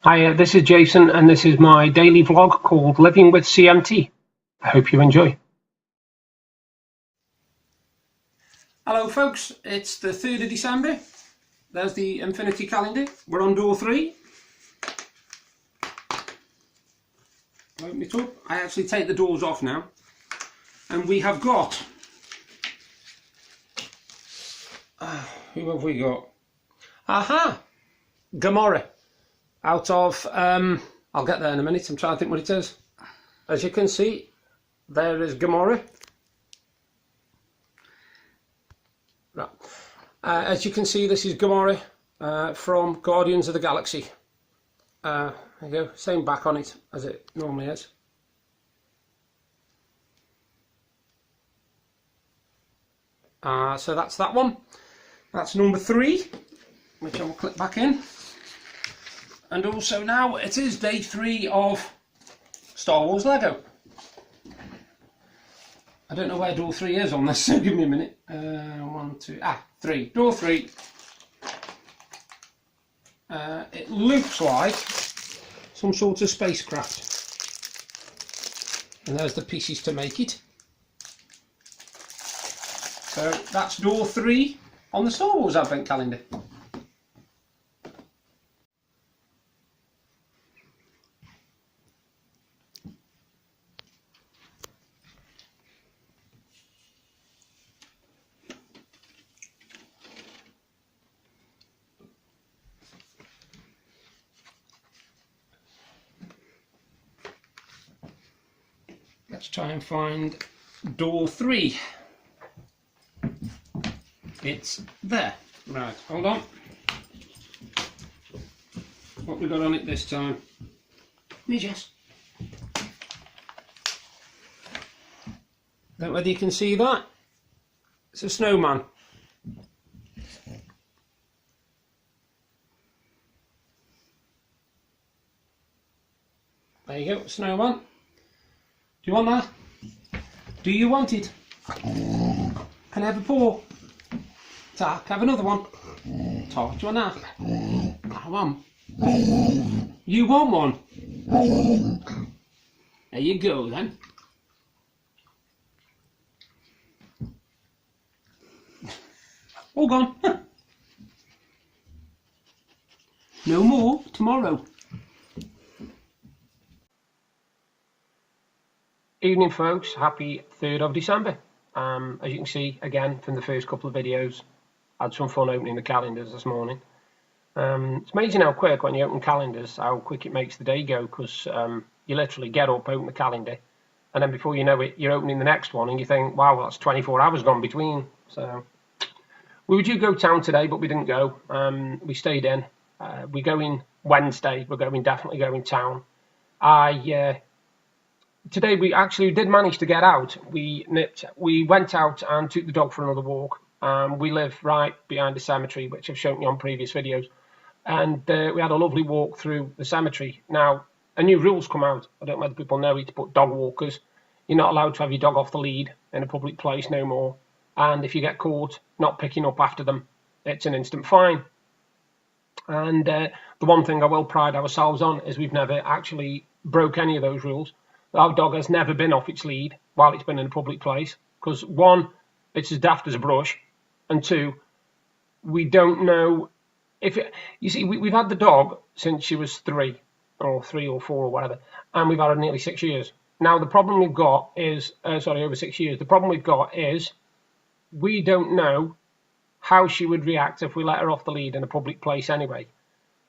Hi, this is Jason, and this is my daily vlog called Living with CMT. I hope you enjoy. Hello folks, it's the 3rd of December. There's the Infinity calendar. We're on door 3. Open it up. I actually take the doors off now. And we have got... who have we got? Aha! Gamora. Out of, I'll get there in a minute, I'm trying to think what it is. As you can see, there is Gamora. Right. As you can see, this is Gamora from Guardians of the Galaxy. There you go, same back on it as it normally is. So that's that one. That's number 3, which I will click back in. And also now it is day 3 of Star Wars Lego. I don't know where door 3 is on this, so give me a minute. 1, 2, 3. Door 3. It looks like some sort of spacecraft. And there's the pieces to make it. So that's door 3 on the Star Wars Advent calendar. Let's try and find door 3. It's there. Right, hold on. What we got on it this time? Me just. Don't know whether you can see that. It's a snowman. There you go, snowman. Do you want that? Do you want it? Can I have a paw? Tak, have another one. Tak, do you want that? I want. You want one? There you go then. All gone. No more tomorrow. Evening folks, happy 3rd of December. As you can see again from the first couple of videos, I had some fun opening the calendars this morning. It's amazing how quick when you open calendars, how quick it makes the day go, because you literally get up, open the calendar, and then before you know it, you're opening the next one and you think, wow, that's 24 hours gone between. So we were due to go town today, but we didn't go. We stayed in. We're going Wednesday, we're definitely going town. Today we actually did manage to get out. We went out and took the dog for another walk. We live right behind the cemetery, which I've shown you on previous videos. And we had a lovely walk through the cemetery. Now, a new rule's come out. I don't know whether people know it, but dog walkers, you're not allowed to have your dog off the lead in a public place no more. And if you get caught not picking up after them, it's an instant fine. And the one thing I will pride ourselves on is we've never actually broke any of those rules. Our dog has never been off its lead while it's been in a public place, because 1, it's as daft as a brush, and 2, we don't know if it, you see, we've had the dog since she was 3 or 4 or whatever, and we've had her nearly 6 years. Now the problem we've got is, over 6 years, the problem we've got is we don't know how she would react if we let her off the lead in a public place anyway.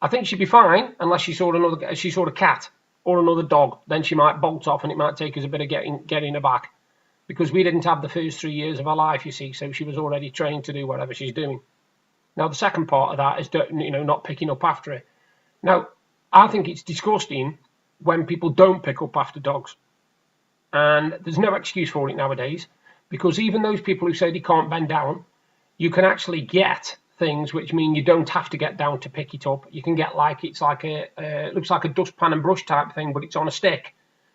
I think she'd be fine unless she saw a cat or another dog, then she might bolt off and it might take us a bit of getting her back, because we didn't have the first 3 years of her life, you see, so she was already trained to do whatever she's doing. Now the second part of that is, not picking up after her. Now I think it's disgusting when people don't pick up after dogs, and there's no excuse for it nowadays, because even those people who say they can't bend down, you can actually get things which mean you don't have to get down to pick it up. You can get looks like a dustpan and brush type thing, but it's on a stick,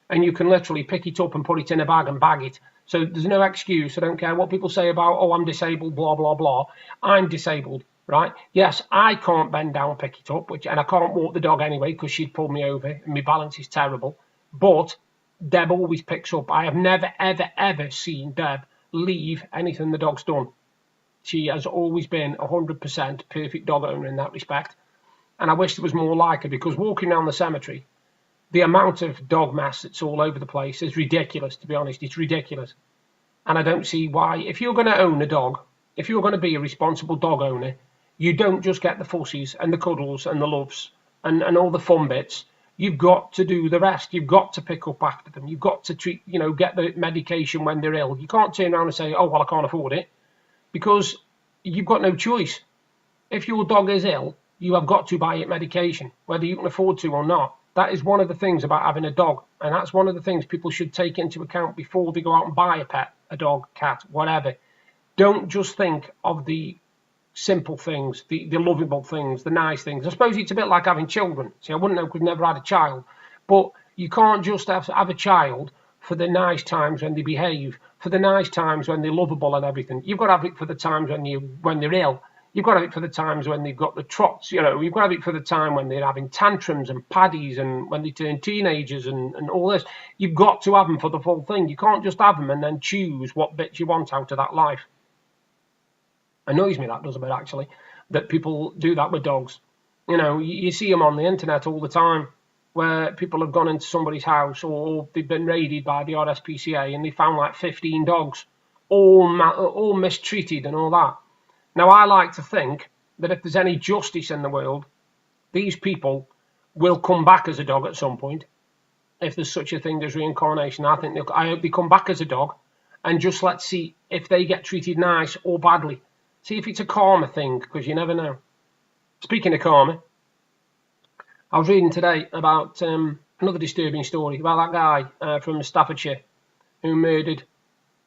and you can literally pick it up and put it in a bag and bag it. So there's no excuse. I don't care what people say about, oh, I'm disabled, blah blah blah. I'm disabled. right? Yes, I can't bend down, pick it up, and I can't walk the dog anyway because she'd pull me over and my balance is terrible. But Deb always picks up. I have never, ever, ever seen Deb leave anything the dog's done. She has always been 100% perfect dog owner in that respect. And I wish there was more like her, because walking around the cemetery, the amount of dog mess that's all over the place is ridiculous, to be honest. It's ridiculous. And I don't see why, if you're going to own a dog, if you're going to be a responsible dog owner, you don't just get the fussies and the cuddles and the loves and all the fun bits. You've got to do the rest. You've got to pick up after them. You've got to treat, get the medication when they're ill. You can't turn around and say, oh, well, I can't afford it, because you've got no choice. If your dog is ill, you have got to buy it medication, whether you can afford to or not. That is one of the things about having a dog, and that's one of the things people should take into account before they go out and buy a pet, a dog, cat, whatever. Don't just think of the simple things, the lovable things, the nice things. I suppose it's a bit like having children. See, I wouldn't know because I've never had a child, but you can't just have a child for the nice times when they behave, for the nice times when they're lovable and everything. You've got to have it for the times when they're ill. You've got to have it for the times when they've got the trots, you've got to have it for the time when they're having tantrums and paddies and when they turn teenagers and all this. You've got to have them for the full thing. You can't just have them and then choose what bits you want out of that life. Annoys me, that does a bit, actually, that people do that with dogs. You see them on the internet all the time, where people have gone into somebody's house or they've been raided by the RSPCA and they found like 15 dogs, all mistreated and all that. Now, I like to think that if there's any justice in the world, these people will come back as a dog at some point. If there's such a thing as reincarnation, I hope they come back as a dog, and just let's see if they get treated nice or badly. See if it's a karma thing, because you never know. Speaking of karma, I was reading today about another disturbing story about that guy from Staffordshire who murdered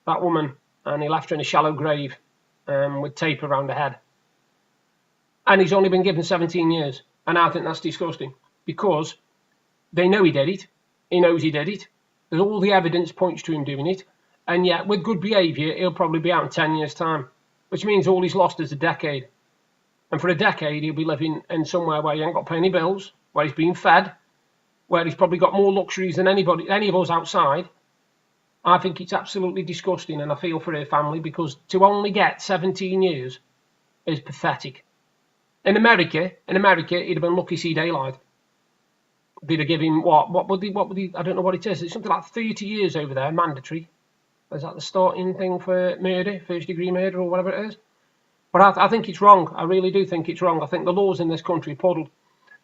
that woman, and he left her in a shallow grave with tape around her head. And he's only been given 17 years. And I think that's disgusting, because they know he did it. He knows he did it. There's all the evidence points to him doing it. And yet, with good behaviour, he'll probably be out in 10 years' time, which means all he's lost is a decade. And for a decade, he'll be living in somewhere where he ain't got to pay any bills, where he's being fed, where he's probably got more luxuries than any of us outside. I think it's absolutely disgusting, and I feel for her family, because to only get 17 years is pathetic. In America, he'd have been lucky to see daylight. They'd have given him what would he, I don't know what it is. It's something like 30 years over there, mandatory. Is that the starting thing for murder, first degree murder, or whatever it is? But I think it's wrong. I really do think it's wrong. I think the laws in this country are puddled,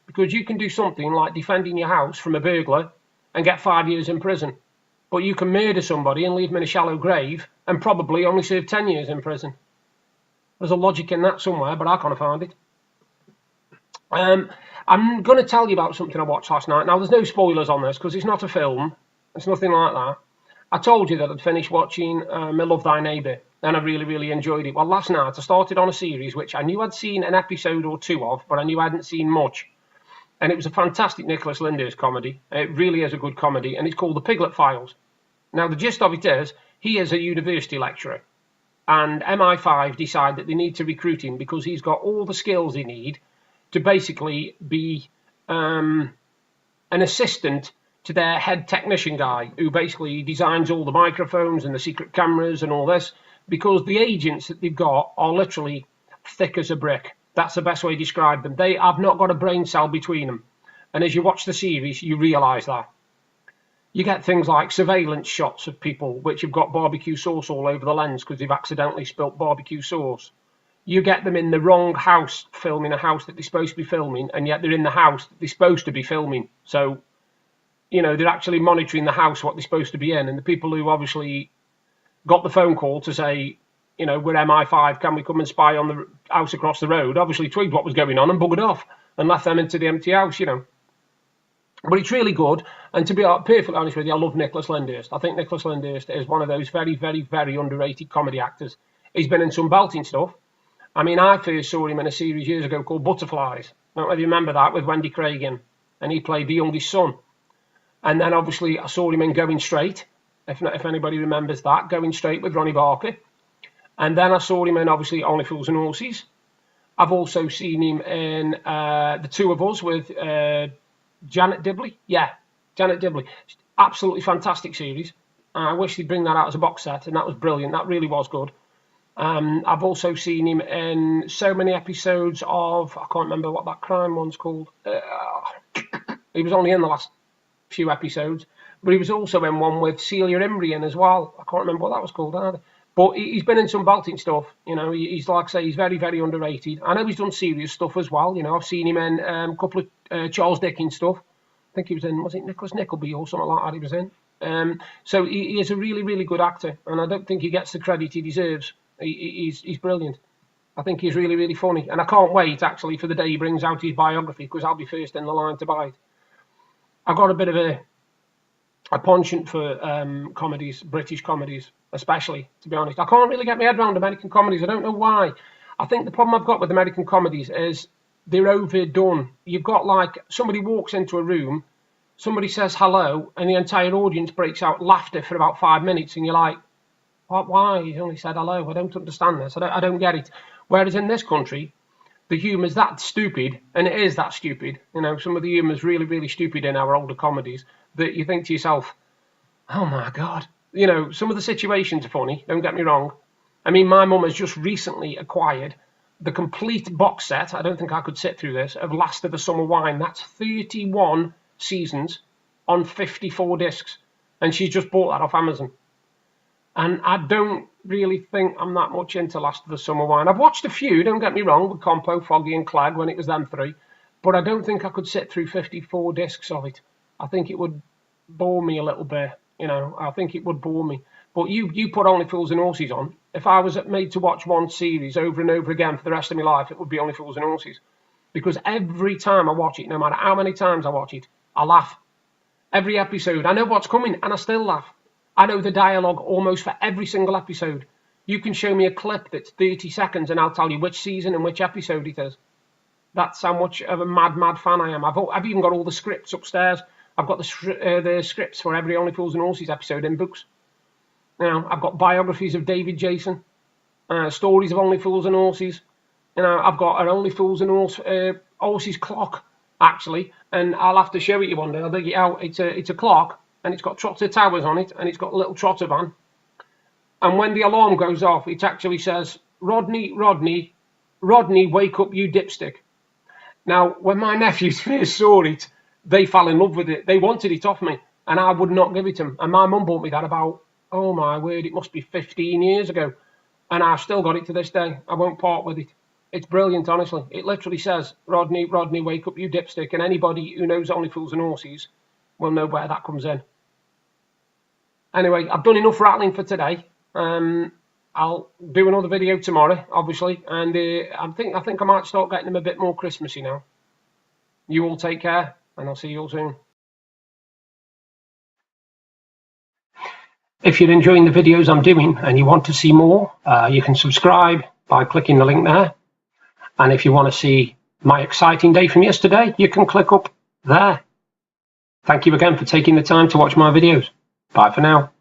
because you can do something like defending your house from a burglar and get 5 years in prison. But you can murder somebody and leave them in a shallow grave and probably only serve 10 years in prison. There's a logic in that somewhere, but I can't find it. I'm going to tell you about something I watched last night. Now, there's no spoilers on this, because it's not a film. It's nothing like that. I told you that I'd finished watching My Love, Thy Neighbour, and I really, really enjoyed it. Well, last night I started on a series which I knew I'd seen an episode or two of, but I knew I hadn't seen much. And it was a fantastic Nicholas Lyndhurst comedy. It really is a good comedy, and it's called The Piglet Files. Now, the gist of it is, he is a university lecturer, and MI5 decide that they need to recruit him because he's got all the skills they need to basically be an assistant to their head technician guy, who basically designs all the microphones and the secret cameras and all this, because the agents that they've got are literally thick as a brick. That's the best way to describe them. They have not got a brain cell between them. And as you watch the series, you realise that. You get things like surveillance shots of people which have got barbecue sauce all over the lens because they've accidentally spilt barbecue sauce. You get them in the wrong house, filming a house that they're supposed to be filming, and yet they're in the house that they're supposed to be filming. So, they're actually monitoring the house, what they're supposed to be in. And the people who obviously got the phone call to say, we're MI5, can we come and spy on the house across the road, obviously twigged what was going on and buggered off and left them into the empty house, But it's really good, and to be perfectly honest with you, I love Nicholas Lyndhurst. I think Nicholas Lyndhurst is one of those very, very, very underrated comedy actors. He's been in some belting stuff. I mean, I first saw him in a series years ago called Butterflies. I don't know if you remember that, with Wendy Craig in, and he played the youngest son. And then obviously I saw him in Going Straight, if anybody remembers that, Going Straight with Ronnie Barker. And then I saw him in, obviously, Only Fools and Horses. I've also seen him in The Two of Us with Janet Dibley. Yeah, Janet Dibley. Absolutely fantastic series. I wish they'd bring that out as a box set, and that was brilliant. That really was good. I've also seen him in so many episodes of, I can't remember what that crime one's called. He was only in the last few episodes, but he was also in one with Celia Imrian as well. I can't remember what that was called either. But he's been in some belting stuff. You know, he's, like I say, he's very, very underrated. I know he's done serious stuff as well. You know, I've seen him in a couple of Charles Dickens stuff. I think he was in, was it Nicholas Nickleby or something like that he was in. So he is a really, really good actor, and I don't think he gets the credit he deserves. He's brilliant. I think he's really, really funny, and I can't wait actually for the day he brings out his biography, because I'll be first in the line to buy it. I've got a bit of a penchant for comedies, British comedies especially, to be honest. I can't really get my head around American comedies. I don't know why. I think the problem I've got with American comedies is they're overdone. You've got, like, somebody walks into a room, somebody says hello, and the entire audience breaks out laughter for about 5 minutes, and you're like, what, why? He only said hello. I don't understand this. I don't get it. Whereas in this country, the humour's that stupid, and it is that stupid. You know, some of the humour's really, really stupid in our older comedies, that you think to yourself, oh my God. You know, some of the situations are funny, don't get me wrong. I mean, my mum has just recently acquired the complete box set, I don't think I could sit through this, of Last of the Summer Wine. That's 31 seasons on 54 discs. And she's just bought that off Amazon. And I don't really think I'm that much into Last of the Summer Wine. I've watched a few, don't get me wrong, with Compo, Foggy and Clegg when it was them three. But I don't think I could sit through 54 discs of it. I think it would bore me a little bit. You know, I think it would bore me. But you put Only Fools and Horses on. If I was made to watch one series over and over again for the rest of my life, it would be Only Fools and Horses. Because every time I watch it, no matter how many times I watch it, I laugh. Every episode, I know what's coming, and I still laugh. I know the dialogue almost for every single episode. You can show me a clip that's 30 seconds, and I'll tell you which season and which episode it is. That's how much of a mad, mad fan I am. I've even got all the scripts upstairs. I've got the scripts for every Only Fools and Horses episode in books. You know, I've got biographies of David Jason, stories of Only Fools and Horses. You know, I've got an Only Fools and Horses clock, actually, and I'll have to show it you one day. I'll dig it out. It's a clock, and it's got Trotter Towers on it, and it's got a little Trotter van. And when the alarm goes off, it actually says, Rodney, Rodney, Rodney, wake up, you dipstick. Now, when my nephews first saw it, they fell in love with it. They wanted it off me, and I would not give it to them. And my mum bought me that about, oh my word, it must be 15 years ago. And I've still got it to this day. I won't part with it. It's brilliant, honestly. It literally says, Rodney, Rodney, wake up, you dipstick. And anybody who knows Only Fools and Horses will know where that comes in. Anyway, I've done enough rattling for today. I'll do another video tomorrow, obviously. And I think I might start getting them a bit more Christmassy now. You all take care, and I'll see you all soon. If you're enjoying the videos I'm doing and you want to see more, you can subscribe by clicking the link there. And if you want to see my exciting day from yesterday, you can click up there. Thank you again for taking the time to watch my videos. Bye for now.